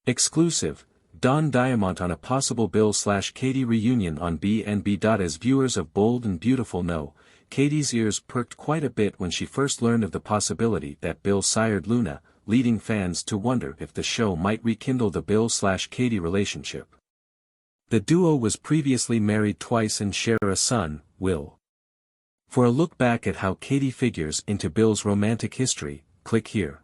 Exclusive, Don Diamont on a possible Bill/Katie reunion on B&B. As viewers of Bold and Beautiful know, Katie's ears perked quite a bit when she first learned of the possibility that Bill sired Luna, leading fans to wonder if the show might rekindle the Bill/Katie relationship. The duo was previously married twice and share a son, Will. For a look back at how Katie figures into Bill's romantic history, click here.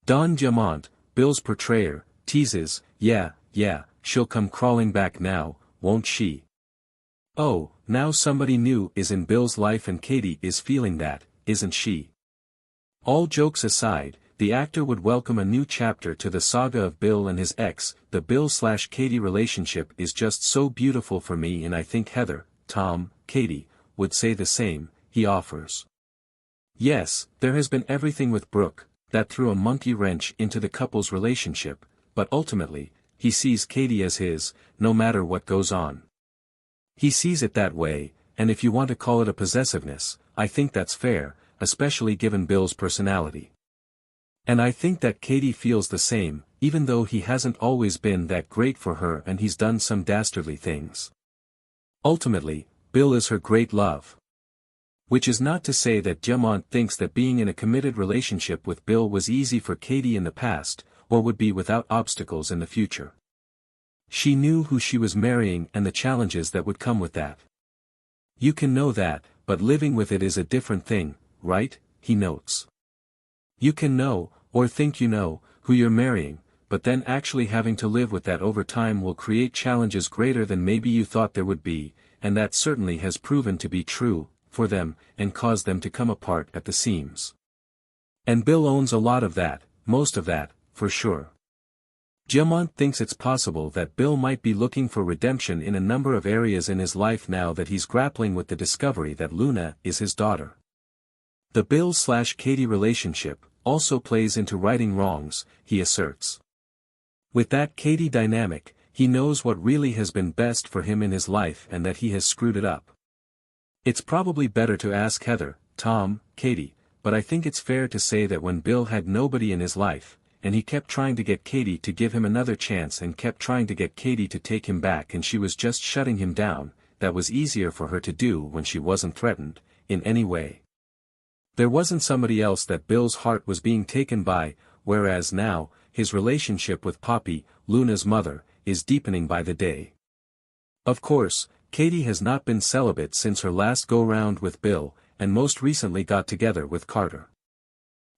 Don Diamont, Bill's portrayer, teases, yeah, she'll come crawling back now, won't she? Oh, now somebody new is in Bill's life and Katie is feeling that, isn't she? All jokes aside, the actor would welcome a new chapter to the saga of Bill and his ex. The Bill/Katie relationship is just so beautiful for me, and I think Heather, Tom, Katie, would say the same, he offers. Yes, there has been everything with Brooke, that threw a monkey wrench into the couple's relationship, but ultimately, he sees Katie as his, no matter what goes on. He sees it that way, and if you want to call it a possessiveness, I think that's fair, especially given Bill's personality. And I think that Katie feels the same, even though he hasn't always been that great for her and he's done some dastardly things. Ultimately, Bill is her great love. Which is not to say that Diamont thinks that being in a committed relationship with Bill was easy for Katie in the past, or would be without obstacles in the future. She knew who she was marrying and the challenges that would come with that. You can know that, but living with it is a different thing, right? He notes. You can know, or think you know, who you're marrying, but then actually having to live with that over time will create challenges greater than maybe you thought there would be, and that certainly has proven to be true, for them, and caused them to come apart at the seams. And Bill owns a lot of that, most of that, for sure. Diamont thinks it's possible that Bill might be looking for redemption in a number of areas in his life now that he's grappling with the discovery that Luna is his daughter. The Bill/Katie relationship also plays into righting wrongs, he asserts. With that Katie dynamic, he knows what really has been best for him in his life and that he has screwed it up. It's probably better to ask Heather, Tom, Katie, but I think it's fair to say that when Bill had nobody in his life, and he kept trying to get Katie to give him another chance and kept trying to get Katie to take him back and she was just shutting him down, that was easier for her to do when she wasn't threatened, in any way. There wasn't somebody else that Bill's heart was being taken by, whereas now, his relationship with Poppy, Luna's mother, is deepening by the day. Of course, Katie has not been celibate since her last go-round with Bill, and most recently got together with Carter.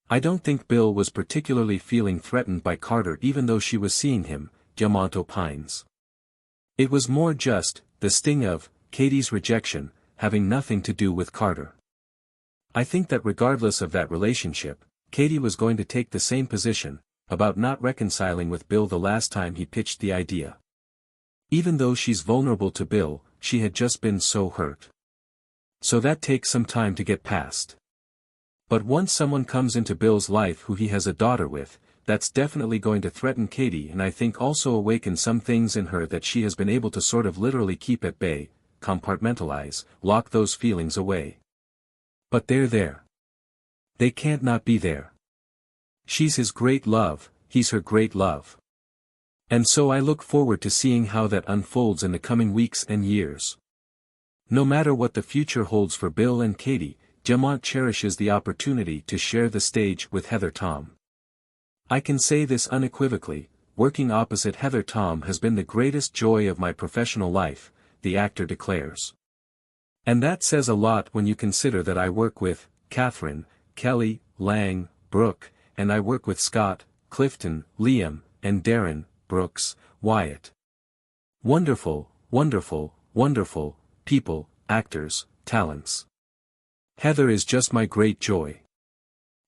I don't think Bill was particularly feeling threatened by Carter even though she was seeing him, Diamont opines. It was more just, the sting of, Katie's rejection, having nothing to do with Carter. I think that regardless of that relationship, Katie was going to take the same position, about not reconciling with Bill the last time he pitched the idea. Even though she's vulnerable to Bill, she had just been so hurt. So that takes some time to get past. But once someone comes into Bill's life who he has a daughter with, that's definitely going to threaten Katie and I think also awaken some things in her that she has been able to sort of literally keep at bay, compartmentalize, lock those feelings away. But they're there. They can't not be there. She's his great love, he's her great love. And so I look forward to seeing how that unfolds in the coming weeks and years. No matter what the future holds for Bill and Katie, Diamont cherishes the opportunity to share the stage with Heather Tom. I can say this unequivocally, working opposite Heather Tom has been the greatest joy of my professional life, the actor declares. And that says a lot when you consider that I work with Catherine, Kelly, Lang, Brooke, and I work with Scott, Clifton, Liam, and Darren, Brooks, Wyatt. Wonderful, wonderful, wonderful, people, actors, talents. Heather is just my great joy.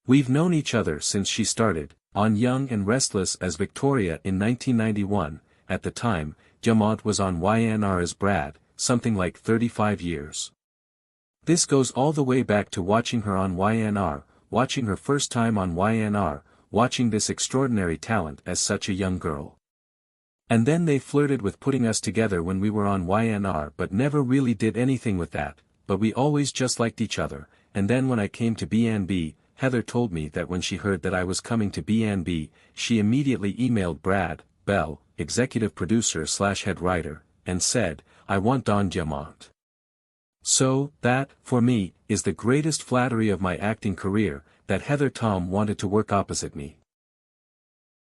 We've known each other since she started, on Young and Restless as Victoria in 1991, at the time, Diamont was on YNR as Brad, something like 35 years. This goes all the way back to watching her on YNR, watching her first time on YNR, watching this extraordinary talent as such a young girl. And then they flirted with putting us together when we were on YNR but never really did anything with that, but we always just liked each other, and then when I came to B&B, Heather told me that when she heard that I was coming to B&B, she immediately emailed Brad, Bell, executive producer slash head writer, and said, "I want Don Diamont." So, that, for me, is the greatest flattery of my acting career, that Heather Tom wanted to work opposite me.